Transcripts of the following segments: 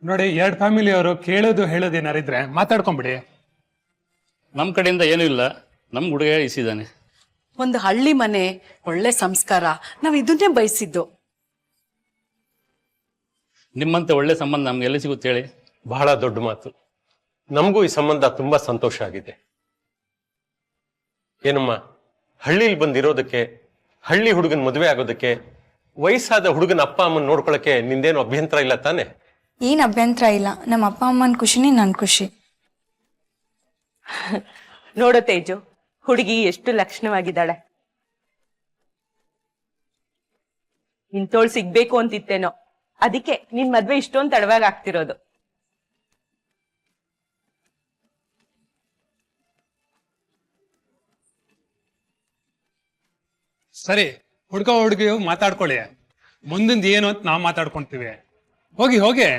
ನೋಡಿ, ಎರಡು ಫ್ಯಾಮಿಲಿಯವರು ಕೇಳೋದು ಹೇಳೋದು ಏನಾರಿದ್ರೆ ಮಾತಾಡ್ಕೊಂಬಿಡಿ. ನಮ್ಮ ಕಡೆಯಿಂದ ಏನೂ ಇಲ್ಲ. ನಮ್ಮ ಹುಡುಗ ಇಸಿದಾನೆ. ಒಂದು ಹಳ್ಳಿ ಮನೆ, ಒಳ್ಳೆ ಸಂಸ್ಕಾರ, ನಾವು ಇದನ್ನೇ ಬಯಸಿದ್ದು. ನಿಮ್ಮಂತೆ ಒಳ್ಳೆ ಸಂಬಂಧ ನಮ್ಗೆ ಎಲ್ಲಿ ಸಿಗುತ್ತೆ ಹೇಳಿ? ಬಹಳ ದೊಡ್ಡ ಮಾತು. ನಮಗೂ ಈ ಸಂಬಂಧ ತುಂಬಾ ಸಂತೋಷ ಆಗಿದೆ. ಏನಮ್ಮ, ಹಳ್ಳಿಲಿ ಬಂದಿರೋದಕ್ಕೆ, ಹಳ್ಳಿ ಹುಡುಗನ ಮದುವೆ ಆಗೋದಕ್ಕೆ, ವಯಸ್ಸಾದ ಹುಡುಗನ ಅಪ್ಪ ಅಮ್ಮನ ನೋಡ್ಕೊಳಕ್ಕೆ ನಿಂದೇನು ಅಭ್ಯಂತರ ಇಲ್ಲ ತಾನೆ? ಏನ್ ಅಭ್ಯಂತರ ಇಲ್ಲ. ನಮ್ಮ ಅಪ್ಪ ಅಮ್ಮನ ಖುಷಿನೇ ನನ್ ಖುಷಿ. ನೋಡೋ ತೇಜು, ಹುಡುಗಿ ಎಷ್ಟು ಲಕ್ಷಣವಾಗಿದ್ದಾಳೆ. ಇಂತೋಳ್ ಸಿಗ್ಬೇಕು ಅಂತಿತ್ತೇನೋ, ಅದಕ್ಕೆ ನಿನ್ ಮದ್ವೆ ಇಷ್ಟೊಂದು ತಡವಾಗಿ ಆಗ್ತಿರೋದು. ಸರಿ, ಹುಡುಗ ಹುಡುಗಿಯು ಮಾತಾಡ್ಕೊಳ್ಳಿ. ಮುಂದಿಂದ ಏನು ಅಂತ ನಾವು ಮಾತಾಡ್ಕೊಂತೀವಿ. ಹೋಗಿ ಹೋಗಿ.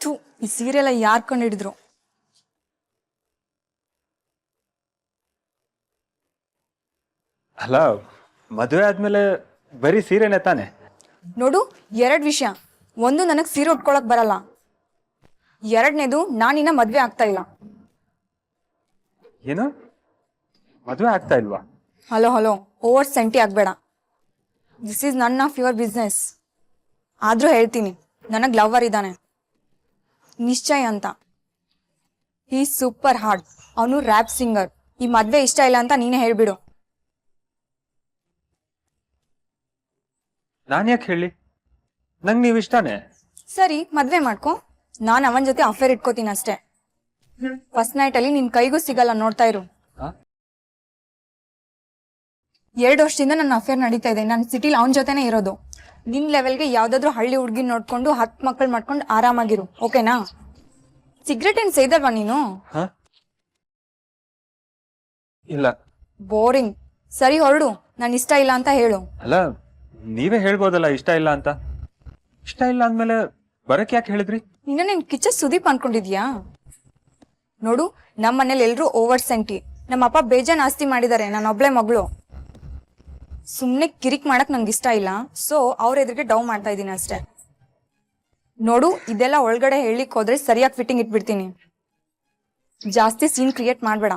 ಥೂ, ಈ ಸೀರೆಲ್ಲ ಯಾರ್ ಕಂಡಿಡಿದ್ರು? ಅಲ್ಲ, ಮದುವೆ ಆದ್ಮೇಲೆ ಬರೀ ಸೀರೆನೇ ತಾನೆ? ನೋಡು, 2 ವಿಷಯ. ಒಂದು, ನನಗ್ ಸೀರೆ ಉಟ್ಕೊಳಕ್ ಬರಲ್ಲ. 2ನೇದು, ನಾನಿನ್ನ ಮದ್ವೆ ಆಗ್ತಾ ಇಲ್ಲ. ಏನು, ಮದುವೆ ಆಗ್ತಾ ಇಲ್ವಾ? ಹಲೋ ಹಲೋ, ಓವರ್ ಸೆಂಟಿ ಆಗ್ಬೇಡ. This is none of your business. ಆದ್ರೂ ಹೇಳ್ತೀನಿ, ನನಗ್ ಲವರ್ ಇದ್ದಾನೆ, ನಿಶ್ಚಯ್ ಅಂತ. ಈ ಸೂಪರ್ ಹಾರ್ಡ್. ಅವನು ರ್ಯಾಪ್ ಸಿಂಗರ್. ಈ ಮದ್ವೆ ಇಷ್ಟ ಇಲ್ಲ ಅಂತ ನೀನೇ ಹೇಳ್ಬಿಡು. ನಾನ್ ಯಾಕೆ ಹೇಳಿ? ನಂಗೆ ನೀವ್ ಇಷ್ಟಾನೆ. ಸರಿ, ಮದ್ವೆ ಮಾಡ್ಕೊ. ನಾನ್ ಅವನ್ ಜೊತೆ ಅಫೇರ್ ಇಟ್ಕೋತೀನಿ ಅಷ್ಟೇ. ಫಸ್ಟ್ ನೈಟ್ ಅಲ್ಲಿ ನಿನ್ ಕೈಗೂ ಸಿಗಲ್ಲ, ನೋಡ್ತಾ ಇರು. 2 ವರ್ಷದಿಂದ ನನ್ನ ಅಫೇರ್ ನಡೀತಾ ಇದೆ. ನಾನು ಸಿಟಿಲಿ ಅವನ ಜೊತೆನೆ ಇರೋದು. ನಿನ್ ಲೆವೆಲ್ಗೆ ಯಾವ್ದಾದ್ರು ಹಳ್ಳಿ ಹುಡ್ಗಿ ನೋಡ್ಕೊಂಡು 10 ಮಕ್ಕಳು ಮಾಡ್ಕೊಂಡು ಆರಾಮಾಗಿರು, ಓಕೆನಾ? ಸಿಗರೇಟ್ ಏನ್ ಸೇದಲ್ವಾ ನೀನು? ಇಲ್ಲ. ಬೋರಿಂಗ್. ಸರಿ, ಹೊರಡು. ನಾನು ಇಷ್ಟ ಇಲ್ಲ ಅಂತ ಹೇಳು. ಅಲ್ಲ, ನೀವೇ ಹೇಳ್ಬೋದಲ್ಲ ಇಷ್ಟ ಇಲ್ಲ ಅಂತ. ಇಷ್ಟ ಇಲ್ಲ ಅಂದ್ಮೇಲೆ ಬರಕ್ ಯಾಕೆ ಹೇಳಿದ್ರಿ? ನಿನ್ನ ನಿನ್ ಕಿಚ್ಚ ಸುದೀಪ್ ಅನ್ಕೊಂಡಿದ್ಯಾ? ನೋಡು, ನಮ್ಮ ಮನೇಲಿ ಎಲ್ರು ಓವರ್ ಸೆಂಟಿ. ನಮ್ಮ ಅಪ್ಪ ಬೇಜಾನ್ ಆಸ್ತಿ ಮಾಡಿದ್ದಾರೆ, ನಾನು ಒಬ್ಳೆ ಮಗಳು. ಸುಮ್ನೆ ಕಿರಿಕ್ ಮಾಡಕ್ ನಂಗೆ ಇಷ್ಟ ಇಲ್ಲ. ಸೊ ಅವ್ರ ಎದುರಿಗೆ ಡೌ ಮಾಡ್ತಾ ಇದೀನಿ ಅಷ್ಟೇ. ನೋಡು, ಇದೆಲ್ಲ ಒಳಗಡೆ ಹೇಳಿಕ್ ಹೋದ್ರೆ ಸರಿಯಾಗಿ ಫಿಟ್ಟಿಂಗ್ ಇಟ್ಬಿಡ್ತೀನಿ. ಜಾಸ್ತಿ ಸೀನ್ ಕ್ರಿಯೇಟ್ ಮಾಡ್ಬೇಡ.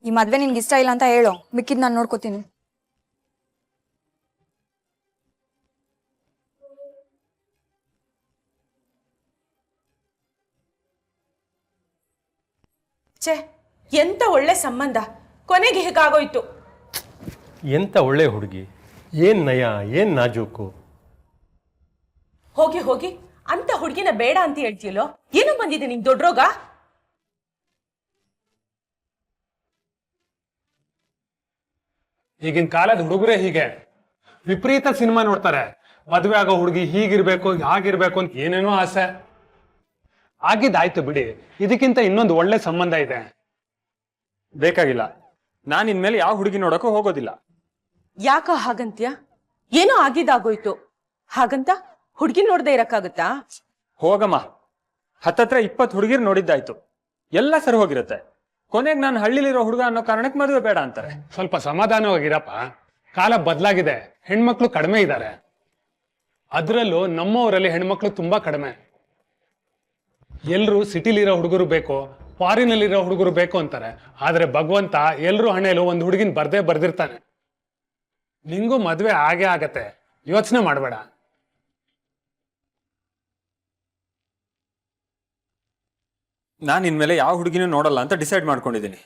ಈ ಮದ್ವೆ ನಿನ್ಗೆ ಇಷ್ಟ ಇಲ್ಲ ಅಂತ ಹೇಳು, ಮಿಕ್ಕಿದ್ ನಾನು ನೋಡ್ಕೋತೀನಿ. ಛೇ, ಎಂತ ಒಳ್ಳೆ ಸಂಬಂಧ, ಕೊನೆಗೆ ಹೇಗಾಗೋಯ್ತು. ಎಂತ ಒಳ್ಳೆ ಹುಡುಗಿ, ಏನ್ ನಯ, ಏನ್ ನಾಜೂಕು. ಹೋಗಿ ಹೋಗಿ, ಅಂತ ಹುಡುಗಿನ ಬೇಡ ಅಂತ ಹೇಳ್ತೀಯಲ್ಲೋ. ಏನೋ ಬಂದಿದೆ ನಿಂಗೆ ದೊಡ್ಡ ರೋಗ. ಈಗಿನ ಕಾಲದ ಹುಡುಗರೇ ಹೀಗೆ ವಿಪರೀತ ಸಿನಿಮಾ ನೋಡ್ತಾರೆ. ಮದುವೆ ಆಗೋ ಹುಡುಗಿ ಹೀಗಿರ್ಬೇಕು, ಹಾಗಿರ್ಬೇಕು ಅಂತ ಏನೇನೋ ಆಸೆ. ಆಗಿದ್ದಾಯ್ತು ಬಿಡಿ, ಇದಕ್ಕಿಂತ ಇನ್ನೊಂದು ಒಳ್ಳೆ ಸಂಬಂಧ ಇದೆ. ಬೇಕಾಗಿಲ್ಲ. ನಾನ್ ಇನ್ಮೇಲೆ ಯಾವ ಹುಡುಗಿ ನೋಡಕ್ಕೂ ಹೋಗೋದಿಲ್ಲ. ಯಾಕ ಹಾಗಂತ್ಯ? ಏನೋ ಆಗಿದ್ದಾಗೋಯ್ತು. ಹಾಗಂತ ಹುಡುಗಿ ನೋಡ್ದೆ ಇರಕ್ಕಾಗತ್ತಾ? ಹೋಗಮ್ಮ, 20 ಹುಡುಗಿರ್ ನೋಡಿದ್ದಾಯ್ತು, ಎಲ್ಲ ಸರಿ ಹೋಗಿರುತ್ತೆ. ಕೊನೆಗೆ ನಾನು ಹಳ್ಳಿಲಿರೋ ಹುಡುಗ ಅನ್ನೋ ಕಾರಣಕ್ಕೆ ಮದುವೆ ಬೇಡ ಅಂತಾರೆ. ಸ್ವಲ್ಪ ಸಮಾಧಾನವಾಗಿರಪ್ಪ. ಕಾಲ ಬದಲಾಗಿದೆ, ಹೆಣ್ಮಕ್ಳು ಕಡಿಮೆ ಇದ್ದಾರೆ. ಅದ್ರಲ್ಲೂ ನಮ್ಮವರಲ್ಲಿ ಹೆಣ್ಮಕ್ಳು ತುಂಬಾ ಕಡಿಮೆ. ಎಲ್ರು ಸಿಟಿಲಿರೋ ಹುಡುಗರು ಬೇಕು, ಫಾರಿನಲ್ಲಿರೋ ಹುಡುಗರು ಬೇಕು ಅಂತಾರೆ. ಆದ್ರೆ ಭಗವಂತ ಎಲ್ರು ಹಣೆಯಲ್ಲೂ ಒಂದು ಹುಡುಗಿನ ಬರ್ದಿರ್ತಾನೆ. ನಿಂಗೂ ಮದ್ವೆ ಆಗೇ ಆಗತ್ತೆ, ಯೋಚನೆ ಮಾಡಬೇಡ. ನಾನು ಇನ್ಮೇಲೆ ಯಾವ ಹುಡುಗಿನೂ ನೋಡಲ್ಲ ಅಂತ ಡಿಸೈಡ್ ಮಾಡ್ಕೊಂಡಿದ್ದೀನಿ.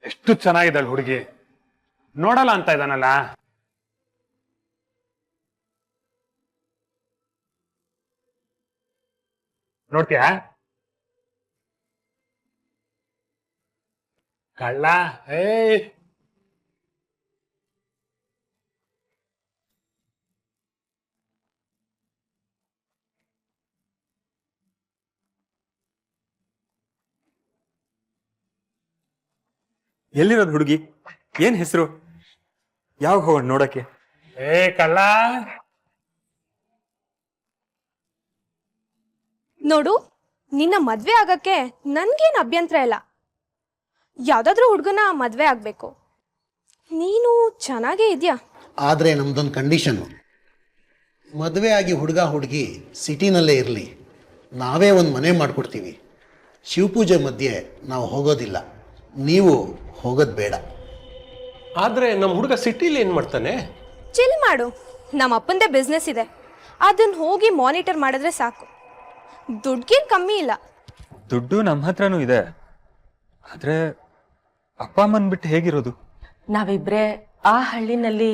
ಎಷ್ಟು ಚೆನ್ನಾಗಿದ್ದಾಳೆ ಹುಡುಗಿ, ನೋಡಲ್ಲ ಅಂತ ಇದ್ದಾನಲ್ಲ. ನೋಡ್ತೀಯಾ? ಕಳ್ಳ. ಎಲ್ಲಿರೋದು ಹುಡುಗಿ? ಏನ್ ಹೆಸರು? ಯಾವಾಗ ಹೋಗೋಣ ನೋಡಕ್ಕೆ? ಕಳ್ಳ. ನೋಡು, ನಿನ್ನ ಮದ್ವೆ ಆಗಕ್ಕೆ ನನ್ಗೇನು ಅಭ್ಯಂತರ ಇಲ್ಲ. ಯಾವ್ದಾದ್ರೂ ಹುಡುಗನ ಮದ್ವೆ ಆಗ್ಬೇಕು. ನೀನು ಚೆನ್ನಾಗೇ ಇದೆಯಾ. ಆದರೆ ನಮ್ದೊಂದು ಕಂಡೀಷನ್ನು, ಮದುವೆ ಆಗಿ ಹುಡುಗ ಹುಡುಗಿ ಸಿಟಿನಲ್ಲೇ ಇರಲಿ, ನಾವೇ ಒಂದು ಮನೆ ಮಾಡಿಕೊಡ್ತೀವಿ. ಶಿವಪೂಜೆ ಮಧ್ಯೆ ನಾವು ಹೋಗೋದಿಲ್ಲ, ನೀವು ಹೋಗೋದು ಬೇಡ. ಆದ್ರೆ ನಮ್ಮ ಹುಡುಗ ಸಿಟಿಲಿ ಏನ್ ಮಾಡ್ತಾನೆ? ಚಿಲ್ ಮಾಡು, ನಮ್ಮ ಅಪ್ಪಂದೇ ಬಿಸ್ನೆಸ್ ಇದೆ, ಅದನ್ನ ಹೋಗಿ ಮಾನಿಟರ್ ಮಾಡಿದ್ರೆ ಸಾಕು. ದುಡ್ಗೇನು ಕಮ್ಮಿ ಇಲ್ಲ. ದುಡ್ಡು ನಮ್ಮ ಹತ್ರನೂ ಇದೆ, ಆದ್ರೆ ಅಪ್ಪ ಅಮ್ಮನ್ ಬಿಟ್ಟು ಹೇಗಿರೋದು? ನಾವಿಬ್ರೇ ಆ ಹಳ್ಳಿನಲ್ಲಿ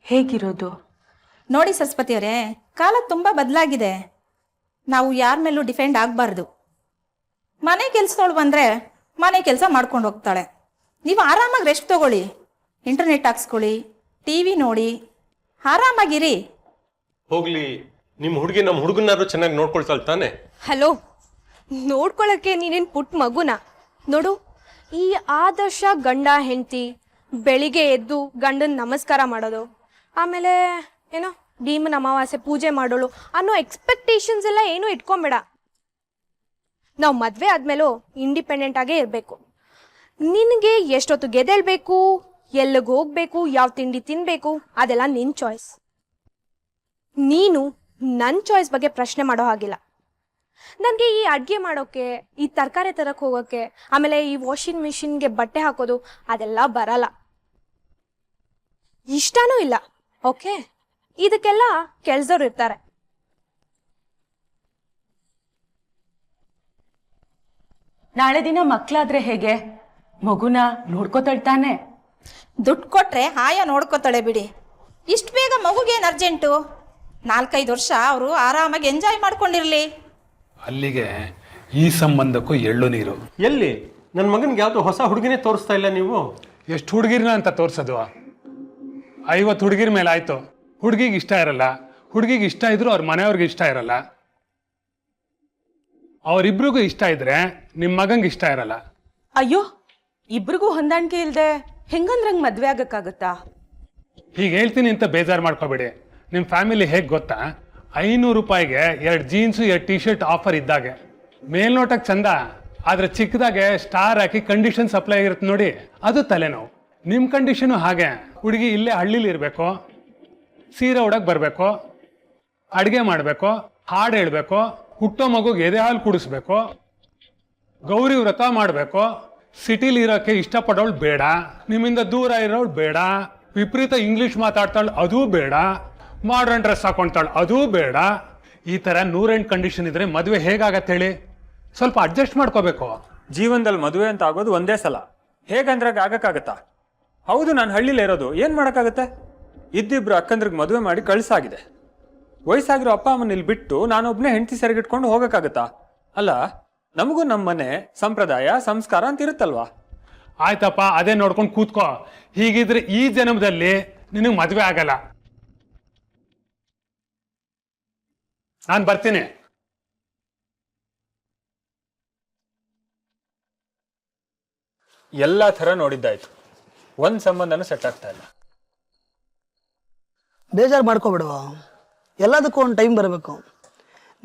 ಹೇಗಿರೋದು? ನೋಡಿ ಸರಸ್ವತಿಯವರೇ, ಕಾಲ ತುಂಬ ಬದಲಾಗಿದೆ. ನಾವು ಯಾರ ಮೇಲೂ ಡಿಪೆಂಡ್ ಆಗಬಾರ್ದು. ಮನೆ ಕೆಲಸದವಳು ಬಂದರೆ ಮನೆ ಕೆಲಸ ಮಾಡ್ಕೊಂಡು ಹೋಗ್ತಾಳೆ. ನೀವು ಆರಾಮಾಗಿ ರೆಸ್ಟ್ ತಗೊಳ್ಳಿ, ಇಂಟರ್ನೆಟ್ ಹಾಕ್ಸ್ಕೊಳ್ಳಿ, ಟಿ ವಿ ನೋಡಿ, ಆರಾಮಾಗಿರಿ. ಹೋಗ್ಲಿ, ನಿಮ್ಮ ಹುಡುಗಿ ನಮ್ಮ ಹುಡುಗನಾರು ಚೆನ್ನಾಗಿ ನೋಡ್ಕೊಳ್ತಾಳೆ ತಾನೆ? ಹಲೋ, ನೋಡ್ಕೊಳಕ್ಕೆ ನೀನೇನು ಪುಟ್ಟ ಮಗುನ? ನೋಡು, ಈ ಆದರ್ಶ ಗಂಡ ಹೆಂಡತಿ ಬೆಳಿಗ್ಗೆ ಎದ್ದು ಗಂಡನ ನಮಸ್ಕಾರ ಮಾಡೋದು, ಆಮೇಲೆ ಏನೋ ಭೀಮನ ಅಮಾವಾಸ್ಯೆ ಪೂಜೆ ಮಾಡೋಳು ಅನ್ನೋ ಎಕ್ಸ್ಪೆಕ್ಟೇಷನ್ಸ್ ಎಲ್ಲ ಏನೂ ಇಟ್ಕೊಂಬೇಡ. ನಾವು ಮದುವೆ ಆದ್ಮೇಲೂ ಇಂಡಿಪೆಂಡೆಂಟ್ ಆಗೇ ಇರಬೇಕು. ನಿನಗೆ ಎಷ್ಟೊತ್ತು ಗೆದೇಳ್ಬೇಕು, ಎಲ್ಲಿಗೆ ಹೋಗ್ಬೇಕು, ಯಾವ ತಿಂಡಿ ತಿನ್ಬೇಕು, ಅದೆಲ್ಲ ನಿನ್ನ ಚಾಯ್ಸ್. ನೀನು ನನ್ನ ಚಾಯ್ಸ್ ಬಗ್ಗೆ ಪ್ರಶ್ನೆ ಮಾಡೋ ಹಾಗಿಲ್ಲ. ನನಗೆ ಈ ಅಡುಗೆ ಮಾಡೋಕ್ಕೆ, ಈ ತರಕಾರಿ ತರಕ್ಕೆ ಹೋಗೋಕ್ಕೆ, ಆಮೇಲೆ ಈ ವಾಷಿಂಗ್ ಮಿಷಿನ್ಗೆ ಬಟ್ಟೆ ಹಾಕೋದು ಅದೆಲ್ಲ ಬರಲ್ಲ, ಇಷ್ಟನೂ ಇಲ್ಲ. ಓಕೆ, ಇದಕ್ಕೆಲ್ಲ ಕೆಲ್ಸದವ್ರು ಇರ್ತಾರೆ. ನಾಳೆ ದಿನ ಮಕ್ಕಳಾದ್ರೆ ಹೇಗೆ? ಮಗುನ ನೋಡ್ಕೋತಾಳ್ತಾನೆ. ದುಡ್ಡು ಕೊಟ್ರೆ ಆಯ ನೋಡ್ಕೋತಾಳೆ ಬಿಡಿ. ಇಷ್ಟು ಬೇಗ ಮಗುಗೇನು ಅರ್ಜೆಂಟು? 4-5 ವರ್ಷ ಅವರು ಆರಾಮಾಗಿ ಎಂಜಾಯ್ ಮಾಡ್ಕೊಂಡಿರ್ಲಿ. ಅಲ್ಲಿಗೆ ಈ ಸಂಬಂಧಕ್ಕೂ ಎಳ್ಳು ನೀರು. ಎಲ್ಲಿ ನನ್ನ ಮಗನಿಗೆ ಯಾವ್ದು ಹೊಸ ಹುಡುಗಿನೇ ತೋರಿಸ್ತಾ ಇಲ್ಲ ನೀವು? ಎಷ್ಟು ಹುಡುಗಿರ್ನ ಅಂತ ತೋರ್ಸೋದು? 50 ಹುಡುಗಿರ ಮೇಲೆ ಆಯ್ತು. ಹುಡುಗಿಗೆ ಇಷ್ಟ ಇರಲ್ಲ, ಹುಡುಗಿಗೆ ಇಷ್ಟ ಇದ್ರು ಅವ್ರ ಮನೆಯವ್ರಿಗೆ ಇಷ್ಟ ಇರಲ್ಲ. ಅವರಿಬ್ರಿಗೂ ಇಷ್ಟ ಇದ್ರೆ ನಿಮ್ಮ ಮಗಂಗೆ ಇಷ್ಟ ಇರಲ್ಲ. ಅಯ್ಯೋ, ಇಬ್ರಿಗೂ ಹೊಂದಾಣಿಕೆ ಇಲ್ದೆ ಹೆಂಗಂದ್ರಂಗ್ ಮದ್ವೆ ಆಗಕ್ಕಾಗತ್ತಾ? ಹೀಗೆ ಹೇಳ್ತೀನಿ ಅಂತ ಬೇಜಾರು ಮಾಡ್ಕೋಬೇಡಿ. ನಿಮ್ಮ ಫ್ಯಾಮಿಲಿ ಹೇಗೆ ಗೊತ್ತಾ? 500 ರೂಪಾಯಿಗೆ 2 ಜೀನ್ಸು 2 ಟಿ ಶರ್ಟ್ ಆಫರ್ ಇದ್ದಾಗೆ. ಮೇಲ್ನೋಟಕ್ಕೆ ಚಂದ, ಆದ್ರೆ ಚಿಕ್ಕದಾಗೆ ಸ್ಟಾರ್ ಹಾಕಿ ಕಂಡೀಷನ್ ಸಪ್ಲೈ ಆಗಿರುತ್ತೆ ನೋಡಿ, ಅದು ತಲೆನೋವು. ನಿಮ್ಮ ಕಂಡೀಷನು ಹಾಗೆ. ಹುಡುಗಿ ಇಲ್ಲೇ ಹಳ್ಳಿಲಿ ಇರಬೇಕು, ಸೀರೆ ಉಡಕ್ಕೆ ಬರಬೇಕು, ಅಡುಗೆ ಮಾಡಬೇಕು, ಹಾಡು ಹೇಳಬೇಕು, ಹುಟ್ಟೋ ಮಗುಗೆ ಎದೆ ಹಾಲು ಕುಡಿಸ್ಬೇಕು, ಗೌರಿ ವ್ರತ ಮಾಡಬೇಕು. ಸಿಟಿಲಿ ಇರೋಕ್ಕೆ ಇಷ್ಟಪಡೋಳು ಬೇಡ, ನಿಮ್ಮಿಂದ ದೂರ ಇರೋಳು ಬೇಡ, ವಿಪರೀತ ಇಂಗ್ಲೀಷ್ ಮಾತಾಡ್ತಾಳು ಅದೂ ಬೇಡ, ಮಾಡ್ರನ್ ಡ್ರೆಸ್ ಹಾಕೊಳ್ತಾಳು ಅದೂ ಬೇಡ. ಈ ಥರ 108 ಕಂಡೀಷನ್ ಇದ್ರೆ ಮದುವೆ ಹೇಗಾಗತ್ತೆ ಹೇಳಿ? ಸ್ವಲ್ಪ ಅಡ್ಜಸ್ಟ್ ಮಾಡ್ಕೋಬೇಕು. ಜೀವನದಲ್ಲಿ ಮದುವೆ ಅಂತ ಆಗೋದು ಒಂದೇ ಸಲ, ಹೇಗಂದ್ರೆ ಆಗಕ್ಕಾಗತ್ತಾ? ಹೌದು, ನಾನು ಹಳ್ಳಿಲೇ ಇರೋದು, ಏನು ಮಾಡೋಕ್ಕಾಗತ್ತೆ? ಇದ್ದಿಬ್ರು ಅಕ್ಕಂದ್ರಿಗೆ ಮದುವೆ ಮಾಡಿ ಕಳ್ಸಾಗಿದೆ. ವಯಸ್ಸಾಗಿರೋ ಅಪ್ಪ ಅಮ್ಮನ ಇಲ್ಲಿ ಬಿಟ್ಟು ನಾನೊಬ್ಬನೇ ಹೆಂಡತಿ ಸೆರಗಿಟ್ಕೊಂಡು ಹೋಗೋಕ್ಕಾಗತ್ತಾ? ಅಲ್ಲ, ನಮಗೂ ನಮ್ಮ ಮನೆ ಸಂಪ್ರದಾಯ ಸಂಸ್ಕಾರ ಅಂತ ಇರುತ್ತಲ್ವಾ? ಆಯ್ತಪ್ಪ, ಅದೇ ನೋಡ್ಕೊಂಡು ಕೂತ್ಕೋ. ಹೀಗಿದ್ರೆ ಈ ಜನ್ಮದಲ್ಲಿ ನಿನಗೆ ಮದುವೆ ಆಗಲ್ಲ. ನಾನು ಬರ್ತೀನಿ. ಎಲ್ಲ ಥರ ನೋಡಿದ್ದಾಯ್ತು, ಒಂದು ಸಂಬಂಧನೂ ಸೆಟ್ ಆಗ್ತಾ ಇಲ್ಲ. ಬೇಜಾರು ಮಾಡ್ಕೋಬೇಡುವ, ಎಲ್ಲದಕ್ಕೂ ಒಂದು ಟೈಮ್ ಬರಬೇಕು.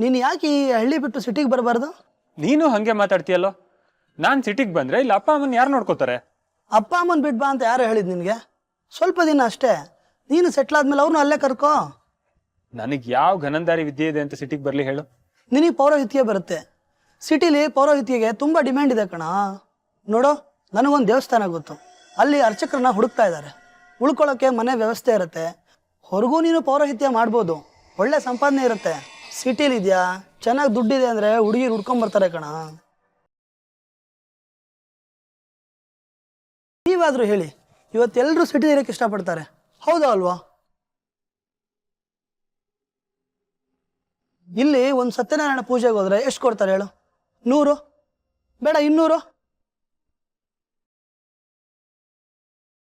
ನೀನು ಯಾಕೆ ಈ ಹಳ್ಳಿ ಬಿಟ್ಟು ಸಿಟಿಗೆ ಬರಬಾರ್ದು? ನೀನು ಹಂಗೆ ಮಾತಾಡ್ತೀಯಲ್ಲೋ. ನಾನು ಸಿಟಿಗೆ ಬಂದರೆ ಇಲ್ಲಿ ಅಪ್ಪ ಅಮ್ಮನ ಯಾರು ನೋಡ್ಕೋತಾರೆ? ಅಪ್ಪ ಅಮ್ಮನ ಬಿಟ್ಟು ಬಾ ಅಂತ ಯಾರು ಹೇಳಿದ್ ನಿನಗೆ? ಸ್ವಲ್ಪ ದಿನ ಅಷ್ಟೇ, ನೀನು ಸೆಟ್ಲ್ ಆದ್ಮೇಲೆ ಅವ್ರನ್ನೂ ಅಲ್ಲೇ ಕರ್ಕೋ. ನನಗೆ ಯಾವ ಘನಂದಾರಿ ವಿದ್ಯೆ ಇದೆ ಅಂತ ಸಿಟಿಗೆ ಬರಲಿ ಹೇಳು? ನಿನಗೆ ಪೌರೋಹಿತ್ಯ ಬರುತ್ತೆ. ಸಿಟಿಲಿ ಪೌರೋಹಿತ್ಯಗೆ ತುಂಬ ಡಿಮ್ಯಾಂಡ್ ಇದೆ ಕಣ. ನೋಡು, ನನಗೊಂದು ದೇವಸ್ಥಾನ ಗೊತ್ತು, ಅಲ್ಲಿ ಅರ್ಚಕರನ್ನ ಹುಡುಕ್ತಾ ಇದ್ದಾರೆ. ಉಳ್ಕೊಳ್ಳೋಕ್ಕೆ ಮನೆ ವ್ಯವಸ್ಥೆ ಇರುತ್ತೆ. ಹೊರಗೂ ನೀನು ಪೌರೋಹಿತ್ಯ ಮಾಡ್ಬೋದು, ಒಳ್ಳೆ ಸಂಪಾದನೆ ಇರುತ್ತೆ. ಸಿಟಿಲಿ ಇದೆಯಾ, ಚೆನ್ನಾಗಿ ದುಡ್ಡಿದೆ ಅಂದರೆ ಹುಡುಗಿರು ಹುಡ್ಕೊಂಬರ್ತಾರೆ ಕಣ. ನೀವಾದರೂ ಹೇಳಿ, ಇವತ್ತೆಲ್ಲರೂ ಸಿಟಿ ಇರೋಕ್ಕೆ ಇಷ್ಟಪಡ್ತಾರೆ, ಹೌದಾ ಅಲ್ವಾ? ಇಲ್ಲಿ ಒಂದು ಸತ್ಯನಾರಾಯಣ ಪೂಜೆಗೆ ಹೋದ್ರೆ ಎಷ್ಟು ಕೊಡ್ತಾರೆ ಹೇಳು? 100? ಬೇಡ 200?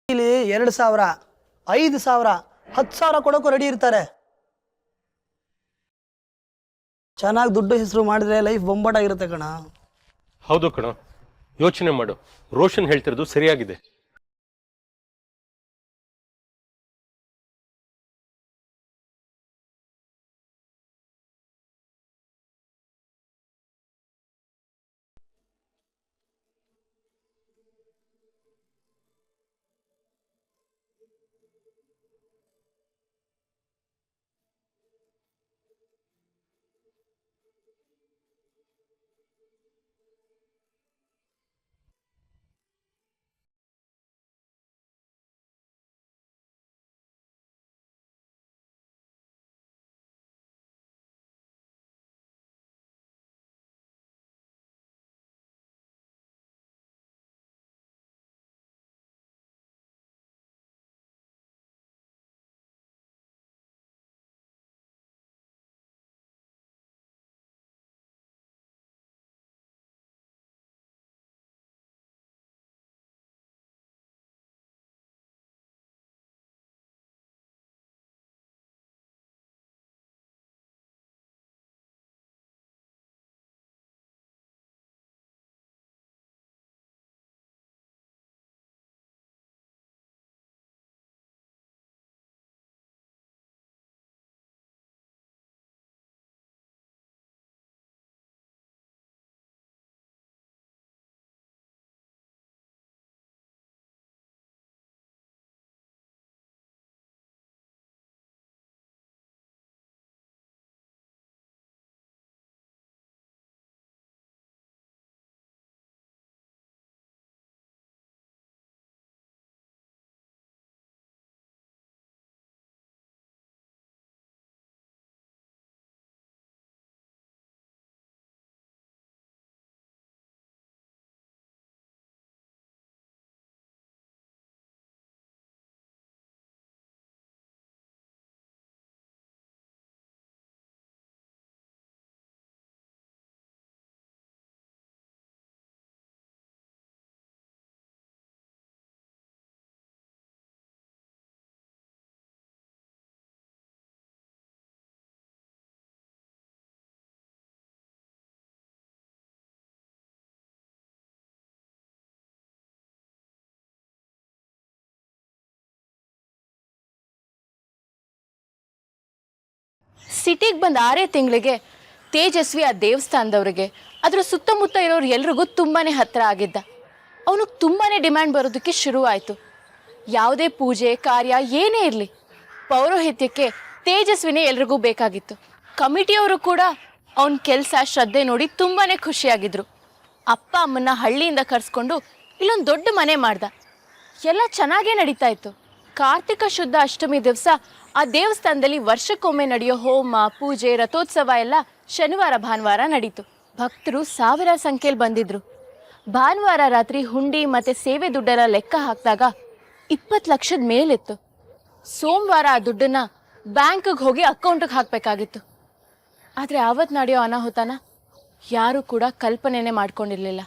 ಇಲ್ಲಿ 2,000, 5,000, 10,000 ಕೊಡೋಕ್ಕೂ ರೆಡಿ ಇರ್ತಾರೆ. ಚೆನ್ನಾಗಿ ದುಡ್ಡು ಹೆಸರು ಮಾಡಿದ್ರೆ ಲೈಫ್ ಬೊಂಬಾಟಾಗಿರುತ್ತೆ ಕಣ. ಹೌದು ಕಣ, ಯೋಚನೆ ಮಾಡು. ರೋಷನ್ ಹೇಳ್ತಿರೋದು ಸರಿಯಾಗಿದೆ. ಸಿಟಿಗೆ ಬಂದ 6 ತಿಂಗಳಿಗೆ ತೇಜಸ್ವಿ ಆ ದೇವಸ್ಥಾನದವ್ರಿಗೆ ಅದರ ಸುತ್ತಮುತ್ತ ಇರೋರು ಎಲ್ರಿಗೂ ತುಂಬಾನೇ ಹತ್ತಿರ ಆಗಿದ್ದ. ಅವನಿಗೆ ತುಂಬಾನೇ ಡಿಮ್ಯಾಂಡ್ ಬರೋದಕ್ಕೆ ಶುರುವಾಯಿತು. ಯಾವುದೇ ಪೂಜೆ ಕಾರ್ಯ ಏನೇ ಇರಲಿ ಪೌರೋಹಿತ್ಯಕ್ಕೆ ತೇಜಸ್ವಿನೇ ಎಲ್ರಿಗೂ ಬೇಕಾಗಿತ್ತು. ಕಮಿಟಿಯವರು ಕೂಡ ಅವನ ಕೆಲಸ ಶ್ರದ್ಧೆ ನೋಡಿ ತುಂಬಾನೇ ಖುಷಿಯಾಗಿದ್ರು. ಅಪ್ಪ ಅಮ್ಮನ್ನ ಹಳ್ಳಿಯಿಂದ ಕರೆಸ್ಕೊಂಡು ಇಲ್ಲೊಂದು ದೊಡ್ಡ ಮನೆ ಮಾಡ್ದ. ಎಲ್ಲ ಚೆನ್ನಾಗೇ ನಡೀತಾ ಇತ್ತು. ಕಾರ್ತಿಕ ಶುದ್ಧ ಅಷ್ಟಮಿ ದಿವಸ ಆ ದೇವಸ್ಥಾನದಲ್ಲಿ ವರ್ಷಕ್ಕೊಮ್ಮೆ ನಡೆಯೋ ಹೋಮ ಪೂಜೆ ರಥೋತ್ಸವ ಎಲ್ಲ ಶನಿವಾರ ಭಾನುವಾರ ನಡೀತು. ಭಕ್ತರು 1000 ಸಂಖ್ಯೆಯಲ್ಲಿ ಬಂದಿದ್ರು. ಭಾನುವಾರ ರಾತ್ರಿ ಹುಂಡಿ ಮತ್ತೆ ಸೇವೆ ದುಡ್ಡೆಲ್ಲ ಲೆಕ್ಕ ಹಾಕಿದಾಗ 20 ಲಕ್ಷದ ಮೇಲಿತ್ತು. ಸೋಮವಾರ ಆ ದುಡ್ಡನ್ನ ಬ್ಯಾಂಕ್ಗೆ ಹೋಗಿ ಅಕೌಂಟಿಗೆ ಹಾಕಬೇಕಾಗಿತ್ತು. ಆದರೆ ಆವತ್ತು ನಡೆಯೋ ಅನಾಹುತನ ಯಾರೂ ಕೂಡ ಕಲ್ಪನೆನೇ ಮಾಡ್ಕೊಂಡಿರ್ಲಿಲ್ಲ.